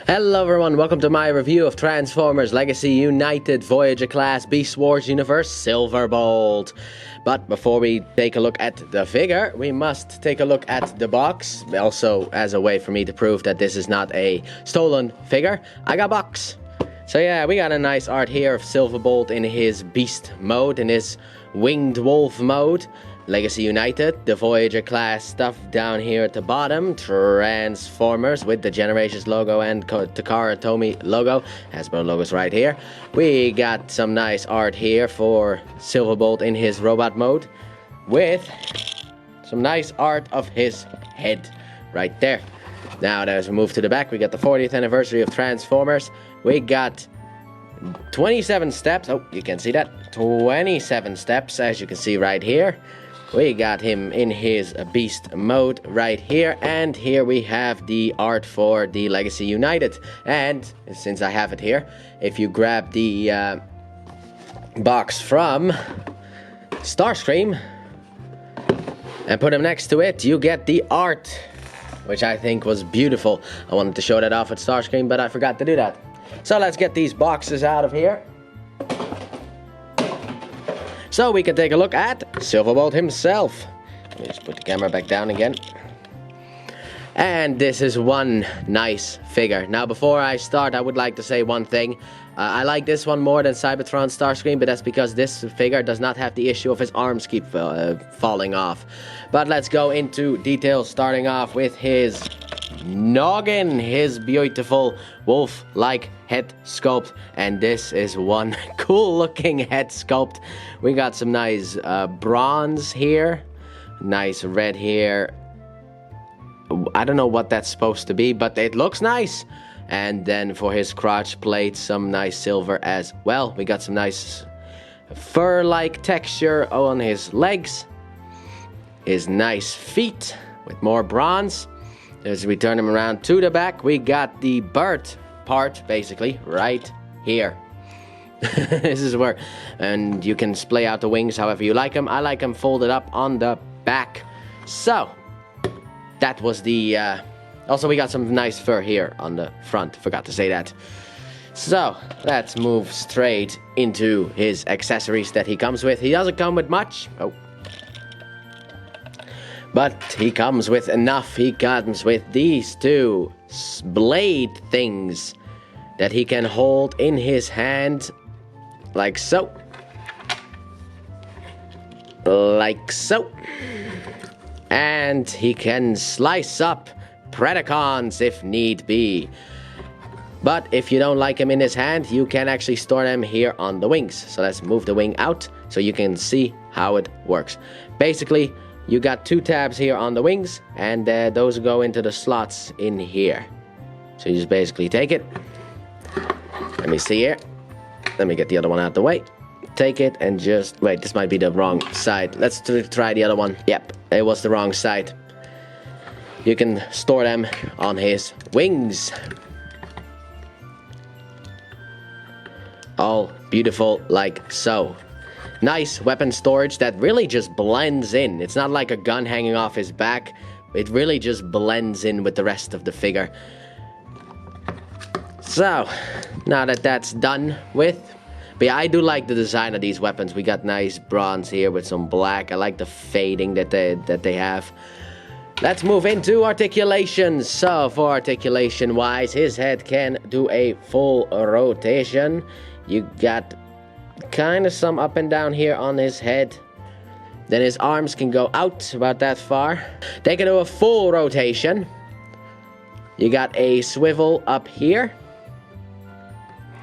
Hello everyone, welcome to my review of Transformers Legacy United Voyager class Beast Wars Universe Silverbolt. But before we take a look at the figure, we must take a look at the box. Also, as a way for me to prove that this is not a stolen figure, I got a box. So yeah, we got a nice art here of Silverbolt in his beast mode, in his winged wolf mode. Legacy United, the Voyager class stuff down here at the bottom, Transformers with the Generations logo and Takara Tomy logo, Hasbro logos right here. We got some nice art here for Silverbolt in his robot mode, with some nice art of his head right there. Now as we move to the back, we got the 40th anniversary of Transformers. We got 27 steps, oh you can see that, 27 steps as you can see right here. We got him in his beast mode right here, and here we have the art for the Legacy United. And since I have it here, if you grab the box from Starscream and put him next to it, you get the art, which I think was beautiful. I wanted to show that off at Starscream, but I forgot to do that. So let's get these boxes out of here, so we can take a look at Silverbolt himself. Let me just put the camera back down again. And this is one nice figure. Now before I start, I would like to say one thing. I like this one more than Cybertron Starscream, but that's because this figure does not have the issue of his arms keep falling off. But let's go into details, starting off with his noggin, his beautiful wolf-like head sculpt, and this is one cool looking head sculpt. We got some nice bronze here, nice red here. I don't know what that's supposed to be, but it looks nice. And then for his crotch plate, some nice silver as well. We got some nice fur-like texture on his legs, his nice feet with more bronze. As we turn him around to the back, we got the bird part, basically, right here. This is where, and you can splay out the wings however you like them. I like them folded up on the back. So, that was the, also we got some nice fur here on the front, forgot to say that. So, let's move straight into his accessories that he comes with. He doesn't come with much. Oh. But he comes with enough. He comes with these two blade things that he can hold in his hand, like so. Like so. And he can slice up Predacons if need be. But if you don't like him in his hand, you can actually store them here on the wings. So let's move the wing out so you can see how it works. Basically, you got two tabs here on the wings, and those go into the slots in here. So you just basically take it. Let me see here. Let me get the other one out of the way. Take it and just... Wait, this might be the wrong side. Let's try the other one. Yep, it was the wrong side. You can store them on his wings. All beautiful like so. Nice weapon storage that really just blends in. It's not like a gun hanging off his back. It really just blends in with the rest of the figure. So, now that that's done with. But yeah, I do like the design of these weapons. We got nice bronze here with some black. I like the fading that they have. Let's move into articulation. So, for articulation wise, his head can do a full rotation. You got kind of some up and down here on his head. Then his arms can go out about that far. They can do a full rotation. You got a swivel up here.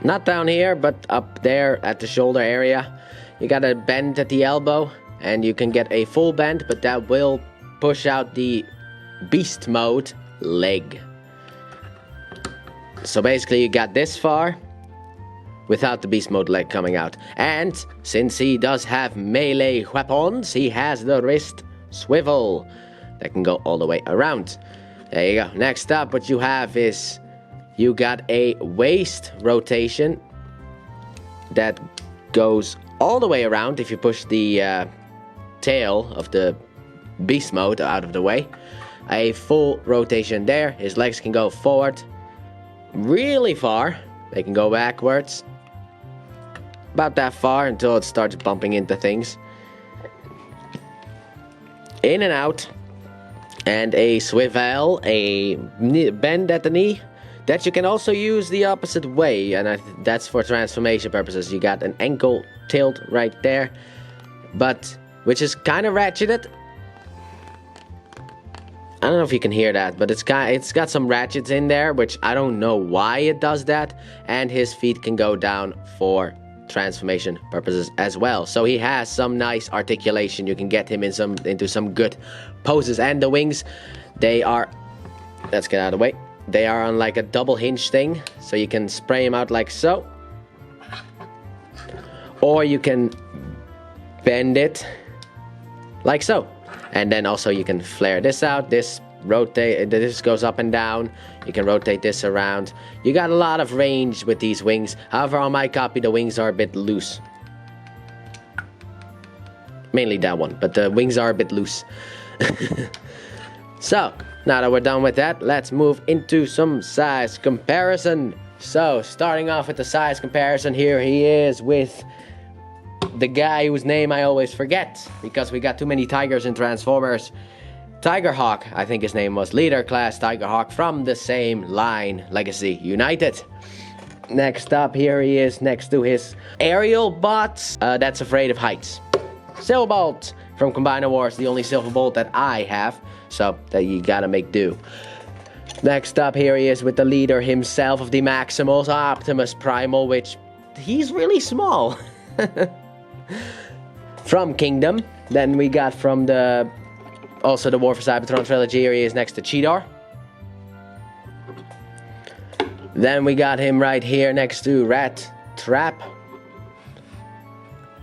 Not down here, but up there at the shoulder area. You got a bend at the elbow, and you can get a full bend, but that will push out the beast mode leg. So basically you got this far without the beast mode leg coming out. And since he does have melee weapons, he has the wrist swivel that can go all the way around. There you go. Next up, what you have is you got a waist rotation that goes all the way around if you push the tail of the beast mode out of the way. A full rotation there. His legs can go forward really far. They can go backwards. About that far until it starts bumping into things. In and out. And a swivel, a bend at the knee. That you can also use the opposite way. And that's for transformation purposes. You got an ankle tilt right there. But, which is kind of ratcheted. I don't know if you can hear that, but it's got some ratchets in there, which I don't know why it does that. And his feet can go down for transformation purposes as well. So he has some nice articulation. You can get him into some good poses. And the wings, they are, let's get out of the way. They are on like a double hinge thing, so you can spray him out like so. Or you can bend it like so. And then also you can flare this out, this goes up and down. You can rotate this around. You got a lot of range with these wings. However, on my copy, the wings are a bit loose. Mainly that one, but the wings are a bit loose. So, now that we're done with that, let's move into some size comparison. So, starting off with the size comparison, here he is with the guy whose name I always forget, because we got too many tigers in Transformers. Tigerhawk, I think his name was, Leader Class Tigerhawk from the same line, Legacy United. Next up, here he is next to his aerial bots, that's afraid of heights. Silverbolt from Combiner Wars, the only Silverbolt that I have, so that you gotta make do. Next up, here he is with the leader himself of the Maximals, Optimus Primal, which he's really small. From Kingdom. Then we got from the also the War for Cybertron trilogy, here he is next to Cheetor. Then we got him right here next to Rat Trap.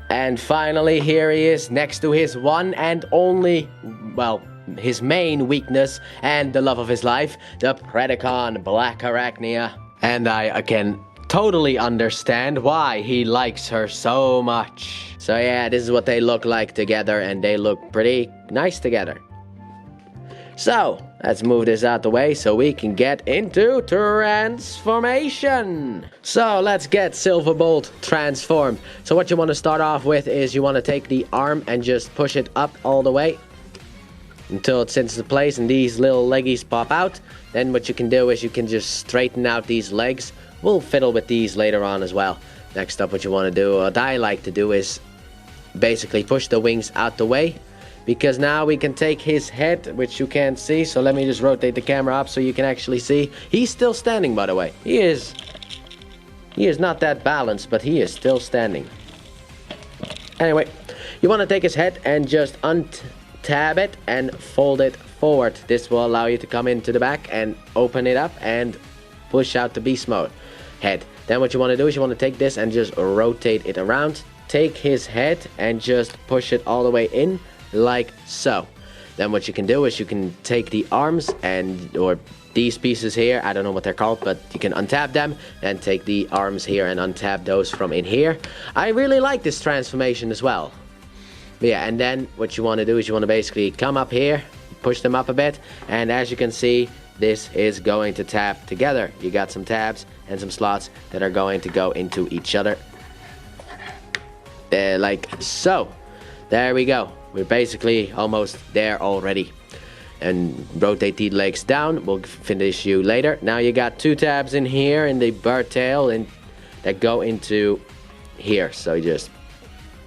And finally here he is next to his one and only, well, his main weakness and the love of his life, the Predacon Black Arachnia. And I can totally understand why he likes her so much. So yeah, this is what they look like together, and they look pretty nice together. So, let's move this out the way so we can get into transformation. So, let's get Silverbolt transformed. So what you want to start off with is you want to take the arm and just push it up all the way until it sits into place and these little leggies pop out. Then what you can do is you can just straighten out these legs. We'll fiddle with these later on as well. Next up, what you want to do, what I like to do, is basically push the wings out the way, because now we can take his head, which you can't see. So let me just rotate the camera up so you can actually see. He's still standing, by the way. He is not that balanced, but he is still standing. Anyway, you want to take his head and just untab it and fold it forward. This will allow you to come into the back and open it up and push out the beast mode head. Then what you want to do is you want to take this and just rotate it around. Take his head and just push it all the way in like so. Then what you can do is you can take the arms or these pieces here, I don't know what they're called, but you can untap them and take the arms here and untap those from in here. I really like this transformation as well. But yeah, and then what you want to do is you want to basically come up here, push them up a bit, and as you can see, this is going to tap together. You got some tabs and some slots that are going to go into each other. Like so. There we go. We're basically almost there already. And rotate the legs down. We'll finish you later. Now you got two tabs in here in the bird tail and that go into here. So you just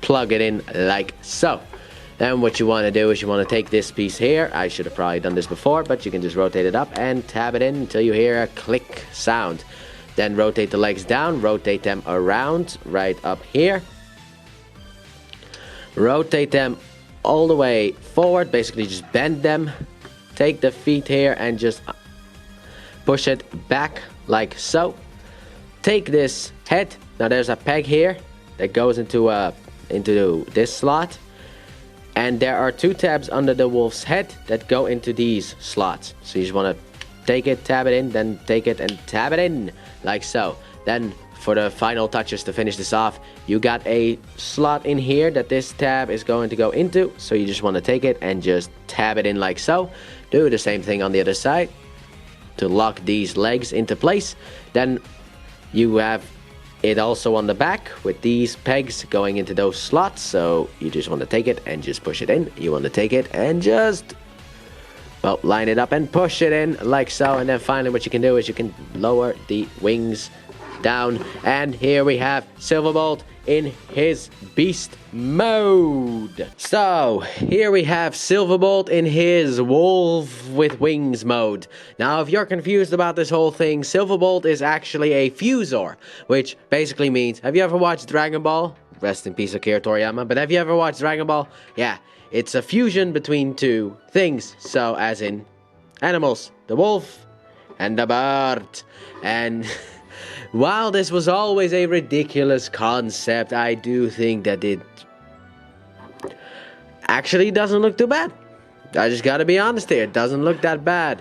plug it in like so. Then what you want to do is you want to take this piece here. I should have probably done this before, but you can just rotate it up and tab it in until you hear a click sound. Then rotate the legs down, rotate them around right up here. Rotate them all the way forward, basically just bend them. Take the feet here and just push it back like so. Take this head, now there's a peg here that goes into this slot. And there are two tabs under the wolf's head that go into these slots. So you just want to take it, tab it in, then take it and tab it in, like so. Then for the final touches to finish this off, you got a slot in here that this tab is going to go into. So you just want to take it and just tab it in like so. Do the same thing on the other side. to lock these legs into place. Then you have it also on the back with these pegs going into those slots. So you just want to take it and just push it in. You want to take it and just, well, line it up and push it in like so. And then finally what you can do is you can lower the wings down. And here we have Silverbolt in his beast mode. So here we have Silverbolt in his wolf with wings mode. Now if you're confused about this whole thing, Silverbolt is actually a fusor, which basically means, have you ever watched Dragon Ball? Rest in peace Akira Toriyama. But have you ever watched Dragon Ball? Yeah, it's a fusion between two things. So as in animals, the wolf and the bird. And while this was always a ridiculous concept, I do think that it actually doesn't look too bad. I just gotta be honest here, it doesn't look that bad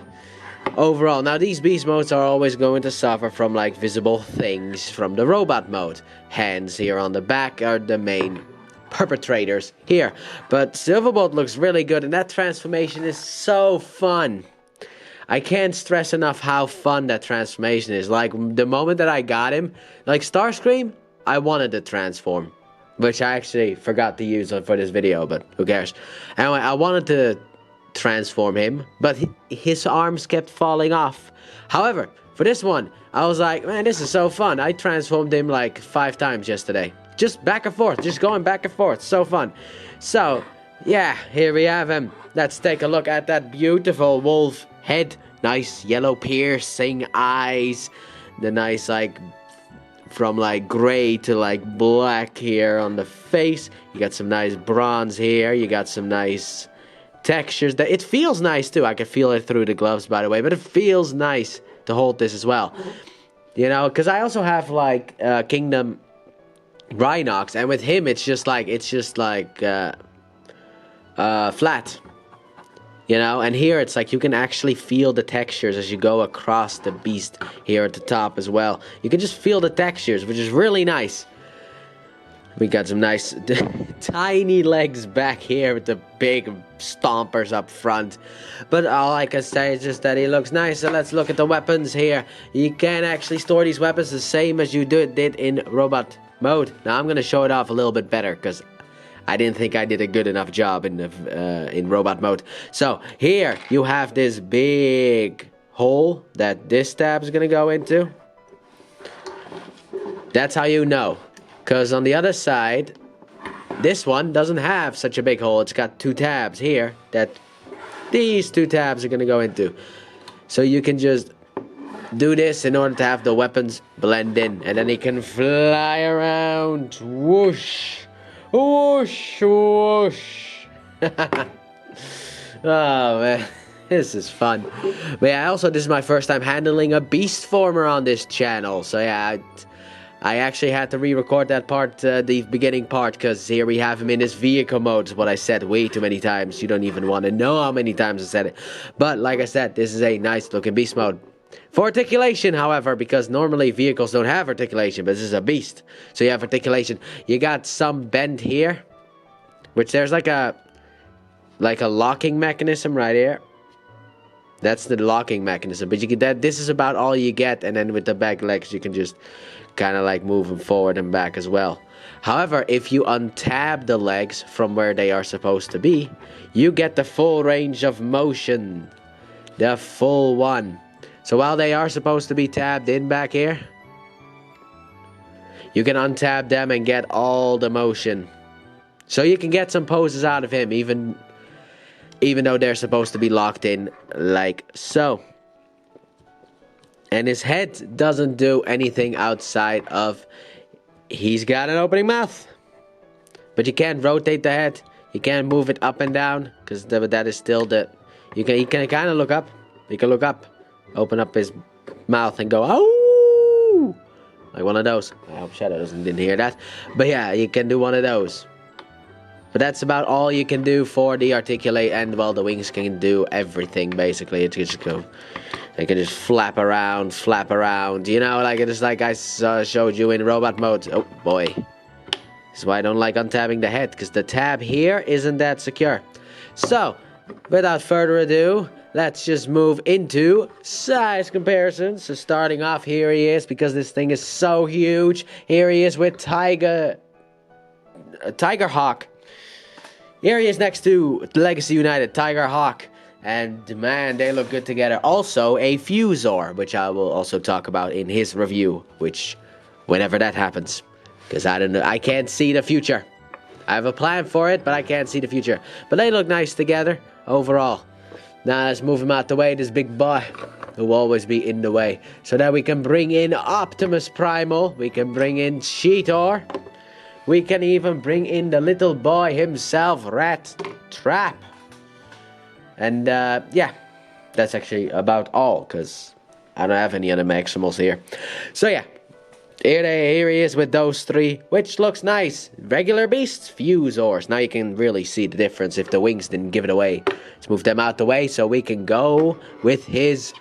overall. Now these beast modes are always going to suffer from like visible things from the robot mode. Hands here on the back are the main perpetrators here. But Silverbolt looks really good and that transformation is so fun. I can't stress enough how fun that transformation is. Like, the moment that I got him, like Starscream, I wanted to transform. Which I actually forgot to use for this video, but who cares. Anyway, I wanted to transform him, but his arms kept falling off. However, for this one, I was like, man, this is so fun. I transformed him like 5 times yesterday. Just back and forth, just going back and forth. So fun. So, yeah, here we have him. Let's take a look at that beautiful wolf head, nice yellow piercing eyes, the nice like from like gray to like black here on the face. You got some nice bronze here, you got some nice textures. That it feels nice too. I can feel it through the gloves, by the way, but it feels nice to hold this as well, you know, because I also have like Kingdom Rhinox, and with him it's just like flat. You know, and here it's like you can actually feel the textures as you go across the beast here at the top as well. You can just feel the textures, which is really nice. We got some nice tiny legs back here with the big stompers up front. But all I can say is just that he looks nice. So let's look at the weapons here. You can actually store these weapons the same as you did in robot mode. Now I'm going to show it off a little bit better because I didn't think I did a good enough job in robot mode. So here you have this big hole that this tab is gonna go into. That's how you know, because on the other side, this one doesn't have such a big hole. It's got 2 tabs here that these 2 tabs are gonna go into. So you can just do this in order to have the weapons blend in, and then he can fly around. Whoosh. Whoosh, whoosh. Oh man, this is fun. But yeah, also this is my first time handling a beast former on this channel. So yeah, I actually had to re-record that part, the beginning part, because here we have him in his vehicle mode. What I said way too many times. You don't even want to know how many times I said it. But like I said, this is a nice looking beast mode. For articulation, however, because normally vehicles don't have articulation, but this is a beast. So you have articulation. You got some bend here, which there's like a locking mechanism right here. That's the locking mechanism. But you get that. This is about all you get, and then with the back legs, you can just kind of like move them forward and back as well. However, if you untab the legs from where they are supposed to be, you get the full range of motion, the full one. So while they are supposed to be tabbed in back here, you can untab them and get all the motion. So you can get some poses out of him, even though they're supposed to be locked in like so. And his head doesn't do anything outside of, he's got an opening mouth. But you can't rotate the head. You can't move it up and down, because that is still the, he can kind of look up. He can look up. Open up his mouth and go, oh, like one of those. I hope Shadow didn't hear that. But yeah, you can do one of those. But that's about all you can do for the articulate, and well, the wings can do everything basically. It just go, they can just flap around, you know, like it's like I showed you in robot mode. Oh boy, this is why I don't like untabbing the head, because the tab here isn't that secure. So without further ado, let's just move into size comparisons. So starting off, here he is, because this thing is so huge. Here he is with Tiger Hawk. Here he is next to Legacy United Tiger Hawk. And man, they look good together. Also, a Fusor, which I will also talk about in his review, which whenever that happens, because I don't know, I can't see the future. I have a plan for it, but I can't see the future. But they look nice together overall. Now let's move him out the way, this big boy who will always be in the way, so that we can bring in Optimus Primal, we can bring in Cheetor, we can even bring in the little boy himself, Rat Trap. And yeah, that's actually about all, because I don't have any other Maximals here. So yeah, here he is with those three, which looks nice. Regular beasts, Fusors. Now you can really see the difference if the wings didn't give it away. Let's move them out the way so we can go with his,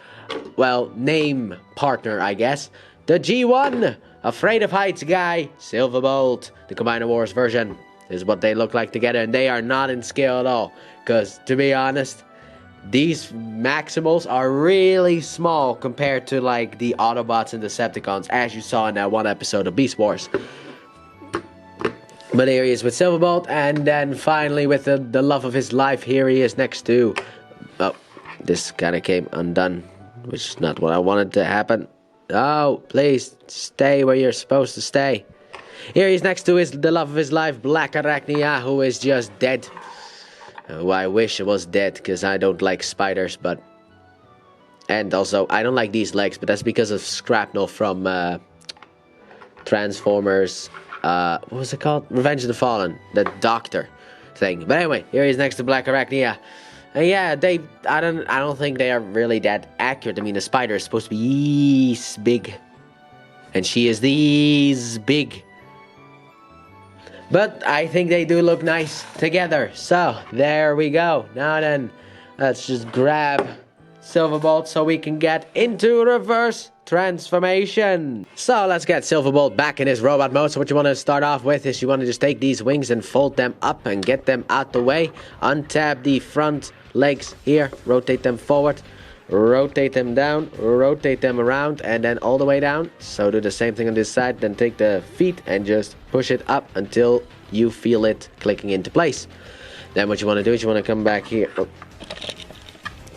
well, name partner, I guess. The G1, Afraid of Heights guy, Silverbolt, the Combiner Wars version. This is what they look like together, and they are not in scale at all. Because, to be honest, these Maximals are really small compared to, like, the Autobots and Decepticons, as you saw in that one episode of Beast Wars. But here he is with Silverbolt, and then finally with the love of his life, here he is next to... Oh, this kind of came undone, which is not what I wanted to happen. Oh, please, stay where you're supposed to stay. Here he's next to the love of his life, Black Arachnia, who is just dead. I wish it was dead, because I don't like spiders, but... And also, I don't like these legs, but that's because of Scrapnel from Transformers... what was it called? Revenge of the Fallen, the doctor thing. But anyway, here he's next to Black Arachnia. And yeah, I don't think they are really that accurate. I mean, the spider is supposed to be this big. And she is this big. But I think they do look nice together. So, there we go. Now then, let's just grab Silverbolt so we can get into reverse transformation. So, let's get Silverbolt back in his robot mode. So what you want to start off with is you want to just take these wings and fold them up and get them out the way. Untap the front legs here. Rotate them forward. Rotate them down, rotate them around, and then all the way down. So do the same thing on this side, then take the feet and just push it up until you feel it clicking into place. Then what you want to do is you want to come back here.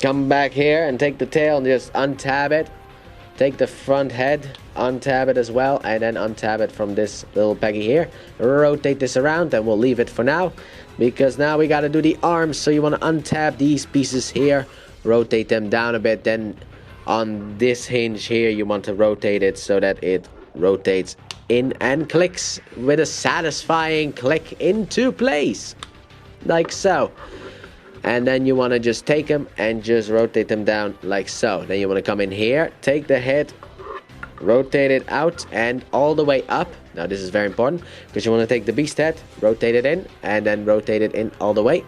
Come back here and take the tail and just untab it. Take the front head, untab it as well, and then untab it from this little peggy here. Rotate this around, and we'll leave it for now, because now we got to do the arms. So you want to untab these pieces here. Rotate them down a bit, then on this hinge here you want to rotate it so that it rotates in and clicks with a satisfying click into place, like so. And then you want to just take them and just rotate them down like so. Then you want to come in here, take the head, rotate it out and all the way up. Now this is very important, because you want to take the beast head, rotate it in, and then rotate it in all the way.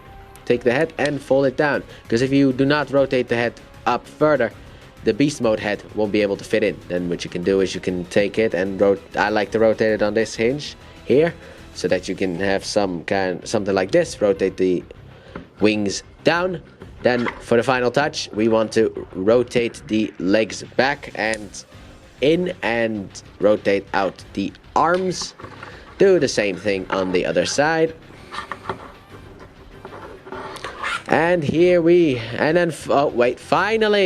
Take the head and fold it down, because if you do not rotate the head up further, the beast mode head won't be able to fit in. Then what you can do is you can take it and I like to rotate it on this hinge here, so that you can have something like this. Rotate the wings down. Then for the final touch, we want to rotate the legs back and in and rotate out the arms. Do the same thing on the other side. And finally,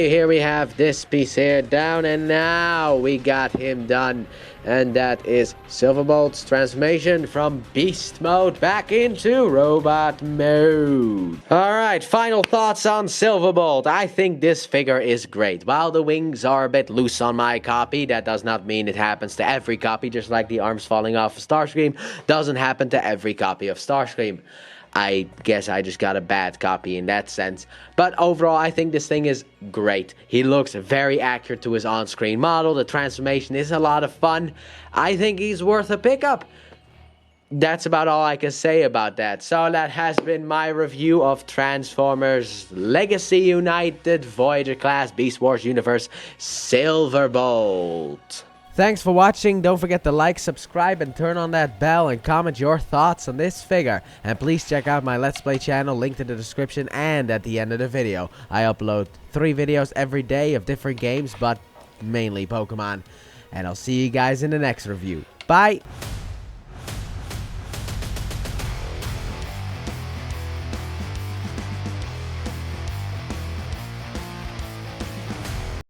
here we have this piece here down, and now we got him done. And that is Silverbolt's transformation from beast mode back into robot mode. Alright, final thoughts on Silverbolt. I think this figure is great. While the wings are a bit loose on my copy, that does not mean it happens to every copy, just like the arms falling off of Starscream doesn't happen to every copy of Starscream. I guess I just got a bad copy in that sense. But overall, I think this thing is great. He looks very accurate to his on-screen model. The transformation is a lot of fun. I think he's worth a pickup. That's about all I can say about that. So that has been my review of Transformers Legacy United Voyager class Beast Wars Universe Silverbolt. Thanks for watching. Don't forget to like, subscribe, and turn on that bell, and comment your thoughts on this figure. And please check out my Let's Play channel, linked in the description and at the end of the video. I upload 3 videos every day of different games, but mainly Pokemon. And I'll see you guys in the next review. Bye!